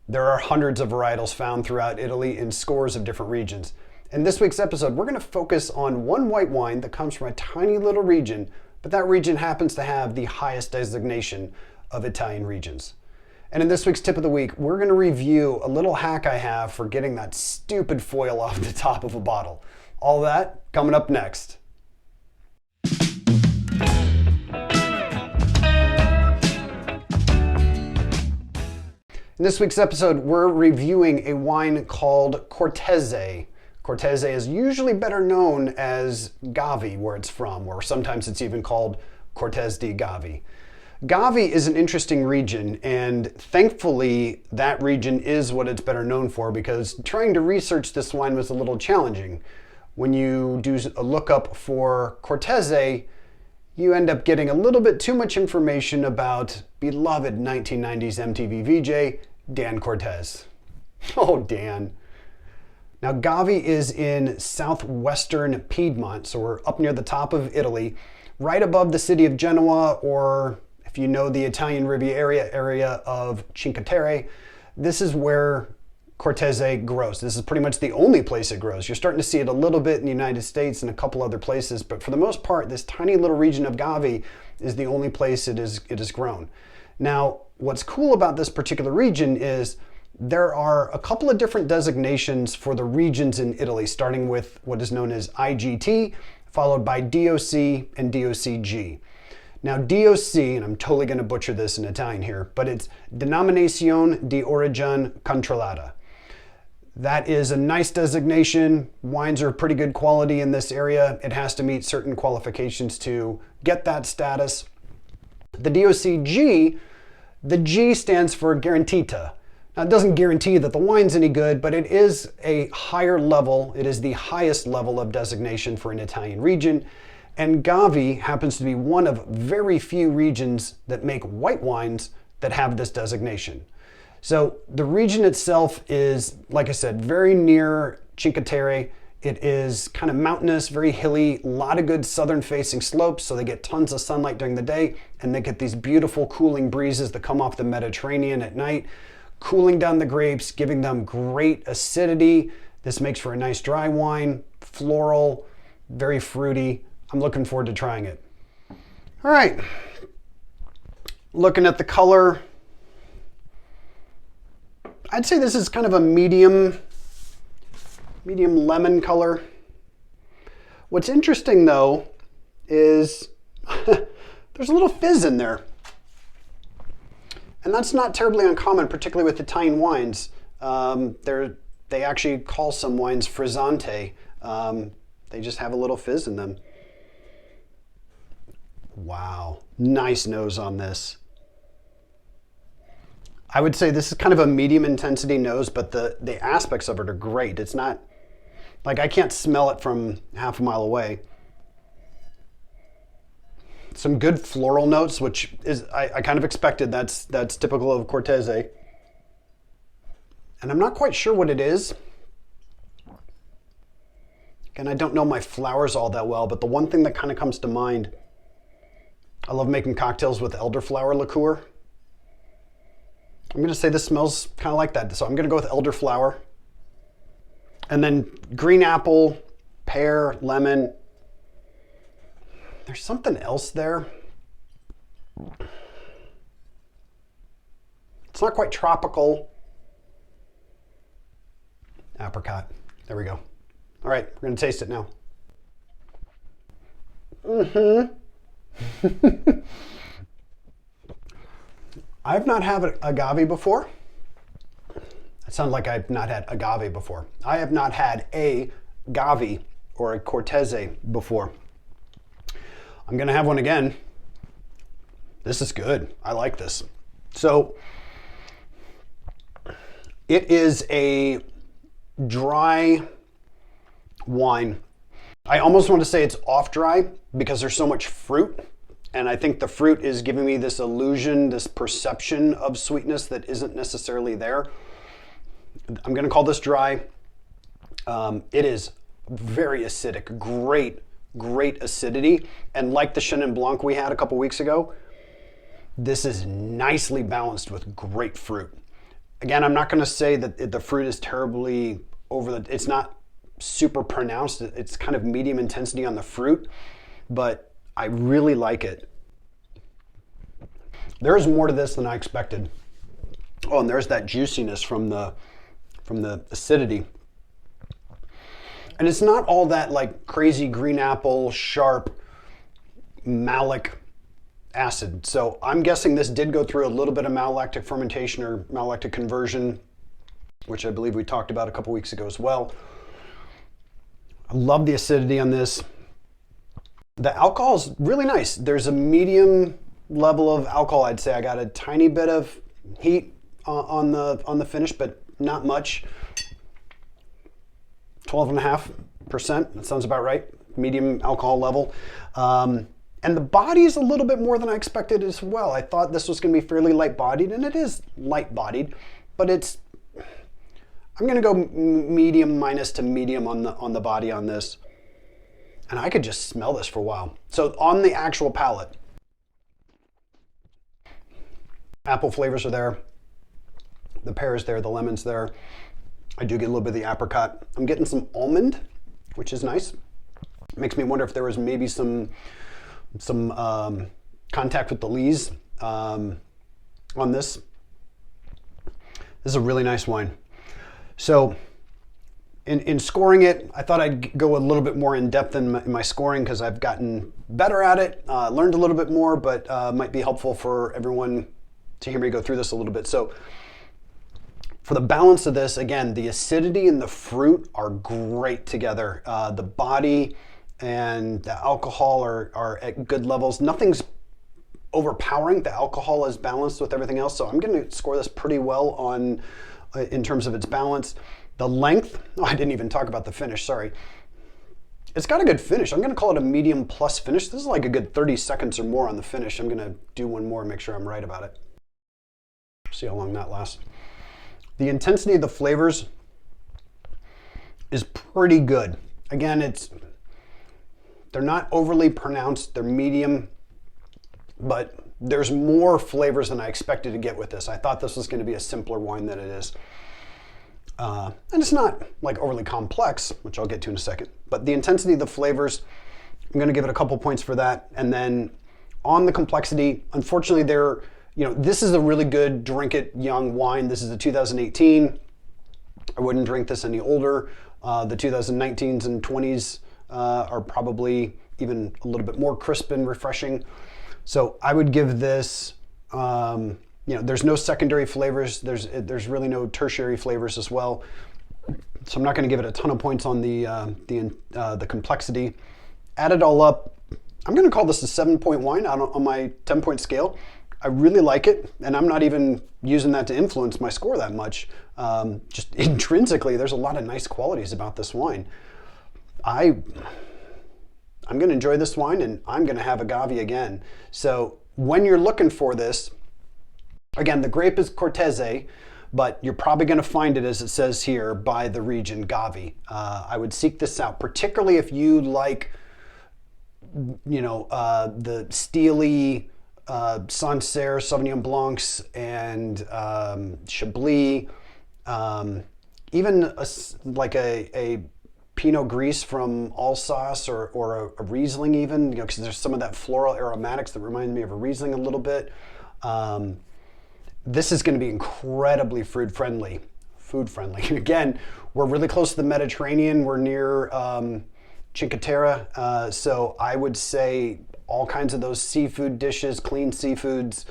There are hundreds of varietals found throughout Italy in scores of different regions. In this week's episode, we're going to focus on one white wine that comes from a tiny little region, but that region happens to have the highest designation of Italian regions. And in this week's tip of the week, we're going to review a little hack I have for getting that stupid foil off the top of a bottle. All that coming up next. In this week's episode, we're reviewing a wine called Cortese. Cortese is usually better known as Gavi, where it's from, or sometimes it's even called Cortese di Gavi. Gavi is an interesting region, and thankfully that region is what it's better known for, because trying to research this wine was a little challenging. When you do a lookup for Cortese, you end up getting a little bit too much information about beloved 1990s MTV VJ, Dan Cortese. Oh, Dan. Now, Gavi is in southwestern Piedmont, so we're up near the top of Italy, right above the city of Genoa, or if you know the Italian Riviera area of Cinque Terre, this is where Cortese grows. This is pretty much the only place it grows. You're starting to see it a little bit in the United States and a couple other places, but for the most part, this tiny little region of Gavi is the only place it is grown. Now, what's cool about this particular region is there are a couple of different designations for the regions in Italy, starting with what is known as IGT, followed by DOC and DOCG. Now, DOC, and I'm totally going to butcher this in Italian here, but it's Denominazione di Origine Controllata. That is a nice designation. Wines are pretty good quality in this area. It has to meet certain qualifications to get that status. The DOCG, the G stands for Garantita. Now, it doesn't guarantee that the wine's any good, but it is a higher level. It is the highest level of designation for an Italian region. And Gavi happens to be one of very few regions that make white wines that have this designation. So the region itself is, like I said, very near Cinque Terre. It is kind of mountainous, very hilly, a lot of good southern facing slopes, so they get tons of sunlight during the day, and they get these beautiful cooling breezes that come off the Mediterranean at night, cooling down the grapes, giving them great acidity. This makes for a nice dry wine, floral, very fruity. I'm looking forward to trying it. All right, looking at the color, I'd say this is kind of a medium lemon color. What's interesting though is there's a little fizz in there. And that's not terribly uncommon, particularly with Italian wines. They actually call some wines frizzante. They just have a little fizz in them. Wow, nice nose on this. I would say this is kind of a medium intensity nose, but the aspects of it are great. It's not, like I can't smell it from half a mile away. Some good floral notes, which is, I kind of expected. That's typical of Cortese. And I'm not quite sure what it is. Again, I don't know my flowers all that well, but the one thing that kind of comes to mind, I love making cocktails with elderflower liqueur. I'm going to say this smells kind of like that. So I'm going to go with elderflower. And then green apple, pear, lemon. There's something else there. It's not quite tropical. Apricot. There we go. All right, we're going to taste it now. I've not had agave before. It sounds like I've not had agave before. I have not had a Gavi or a Cortese before. I'm gonna have one again. This is good. I like this. So it is a dry wine. I almost want to say it's off dry because there's so much fruit. And I think the fruit is giving me this illusion, this perception of sweetness that isn't necessarily there. I'm going to call this dry. It is very acidic, great acidity. And like the Sauvignon Blanc we had a couple weeks ago, this is nicely balanced with great fruit. Again, I'm not going to say that the fruit is terribly it's not super pronounced. It's kind of medium intensity on the fruit, but I really like it. There's more to this than I expected. Oh, and there's that juiciness from the acidity. And it's not all that like crazy green apple, sharp, malic acid. So I'm guessing this did go through a little bit of malolactic fermentation or malolactic conversion, which I believe we talked about a couple weeks ago as well. I love the acidity on this. The alcohol is really nice. There's a medium level of alcohol, I'd say. I got a tiny bit of heat on the finish, but not much. 12.5%, that sounds about right. Medium alcohol level. And the body is a little bit more than I expected as well. I thought this was going to be fairly light-bodied, and it is light-bodied, but I'm going to go medium minus to medium on the body on this. And I could just smell this for a while. So on the actual palate, apple flavors are there. The pear is there, the lemon's there. I do get a little bit of the apricot. I'm getting some almond, which is nice. Makes me wonder if there was maybe some contact with the lees on this. This is a really nice wine. So in scoring it, I thought I'd go a little bit more in depth in my scoring because I've gotten better at it, learned a little bit more, but might be helpful for everyone to hear me go through this a little bit. So for the balance of this, again, the acidity and the fruit are great together. The body and the alcohol are at good levels. Nothing's overpowering. The alcohol is balanced with everything else. So I'm going to score this pretty well on in terms of its balance. The length, I didn't even talk about the finish, sorry. It's got a good finish. I'm going to call it a medium plus finish. This is like a good 30 seconds or more on the finish. I'm going to do one more and make sure I'm right about it. See how long that lasts. The intensity of the flavors is pretty good. Again, they're not overly pronounced. They're medium, but there's more flavors than I expected to get with this. I thought this was going to be a simpler wine than it is. And it's not like overly complex, which I'll get to in a second, but the intensity of the flavors, I'm going to give it a couple points for that. And then on the complexity, unfortunately, this is a really good drink it young wine. This is a 2018. I wouldn't drink this any older. The 2019s and 20s are probably even a little bit more crisp and refreshing. So I would give this, there's no secondary flavors. There's really no tertiary flavors as well. So I'm not going to give it a ton of points on the complexity. Add it all up, I'm going to call this a 7-point wine on my 10-point scale. I really like it, and I'm not even using that to influence my score that much. Just intrinsically, there's a lot of nice qualities about this wine. I'm going to enjoy this wine, and I'm going to have a Gavi again. So when you're looking for this, again, the grape is Cortese, but you're probably going to find it, as it says here, by the region Gavi. I would seek this out, particularly if you like, the steely Sancerre, Sauvignon Blancs, and Chablis, even a Pinot Gris from Alsace or a Riesling even, because there's some of that floral aromatics that remind me of a Riesling a little bit. This is going to be incredibly food friendly. Again, we're really close to the Mediterranean. We're near Cinque Terre, so I would say all kinds of those seafood dishes, clean seafoods,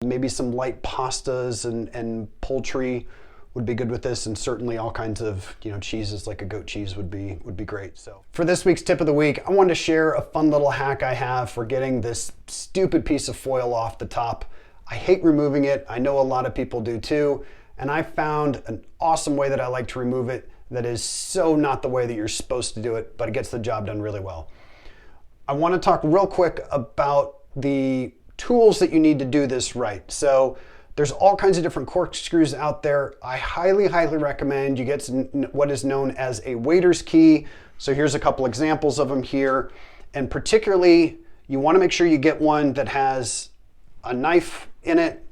maybe some light pastas and poultry would be good with this, and certainly all kinds of cheeses like a goat cheese would be great. So for this week's tip of the week, I wanted to share a fun little hack I have for getting this stupid piece of foil off the top. I hate removing it. I know a lot of people do too, and I found an awesome way that I like to remove it that is so not the way that you're supposed to do it, but it gets the job done really well. I want to talk real quick about the tools that you need to do this right. So there's all kinds of different corkscrews out there. I highly, highly recommend you get what is known as a waiter's key. So here's a couple examples of them here. And particularly, you want to make sure you get one that has a knife in it.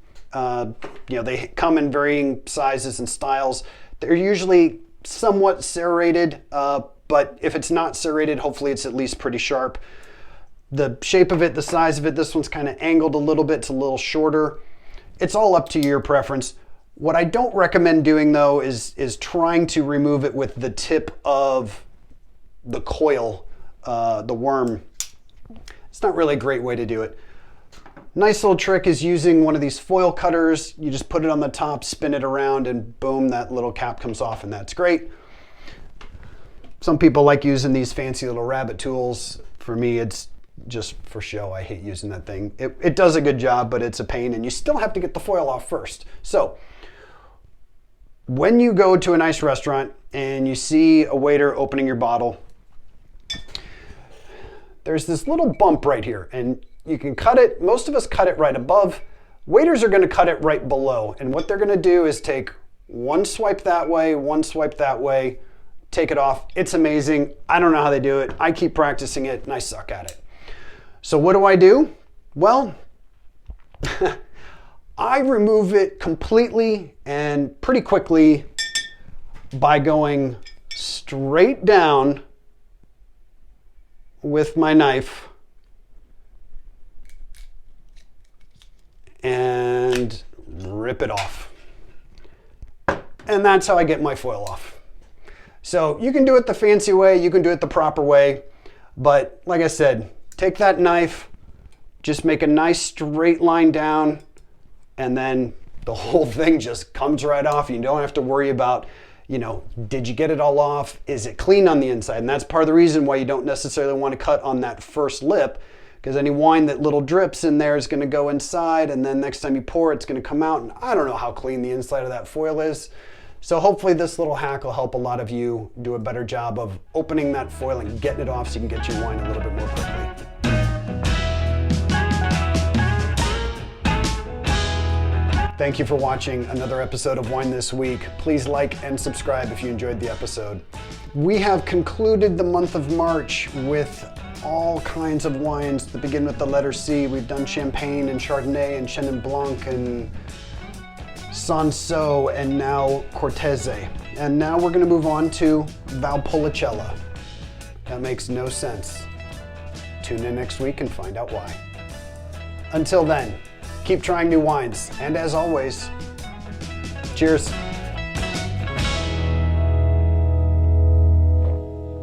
You know, they come in varying sizes and styles. They're usually somewhat serrated, but if it's not serrated, hopefully it's at least pretty sharp. The shape of it, the size of it, this one's kind of angled a little bit. It's a little shorter. It's all up to your preference. What I don't recommend doing though is trying to remove it with the tip of the coil, the worm. It's not really a great way to do it. Nice little trick is using one of these foil cutters. You just put it on the top, spin it around, and boom, that little cap comes off, and that's great. Some people like using these fancy little rabbit tools. For me, it's just for show. I hate using that thing. It does a good job, but it's a pain, and you still have to get the foil off first. So when you go to a nice restaurant and you see a waiter opening your bottle, there's this little bump right here, and you can cut it. Most of us cut it right above. Waiters are going to cut it right below, and what they're going to do is take one swipe that way, one swipe that way, take it off. It's amazing. I don't know how they do it. I keep practicing it, and I suck at it. So what do? Well, I remove it completely and pretty quickly by going straight down with my knife and rip it off. And that's how I get my foil off. So you can do it the fancy way, you can do it the proper way, but like I said, take that knife, just make a nice straight line down, and then the whole thing just comes right off. You don't have to worry about, you know, did you get it all off? Is it clean on the inside? And that's part of the reason why you don't necessarily want to cut on that first lip, because any wine that little drips in there is going to go inside, and then next time you pour it's going to come out, and I don't know how clean the inside of that foil is. So hopefully this little hack will help a lot of you do a better job of opening that foil and getting it off so you can get your wine a little bit more quickly. Thank you for watching another episode of Wine This Week. Please like and subscribe if you enjoyed the episode. We have concluded the month of March with all kinds of wines that begin with the letter C. We've done Champagne and Chardonnay and Chenin Blanc and Sancerre and now Cortese. And now we're gonna move on to Valpolicella. That makes no sense. Tune in next week and find out why. Until then, keep trying new wines, and as always, cheers.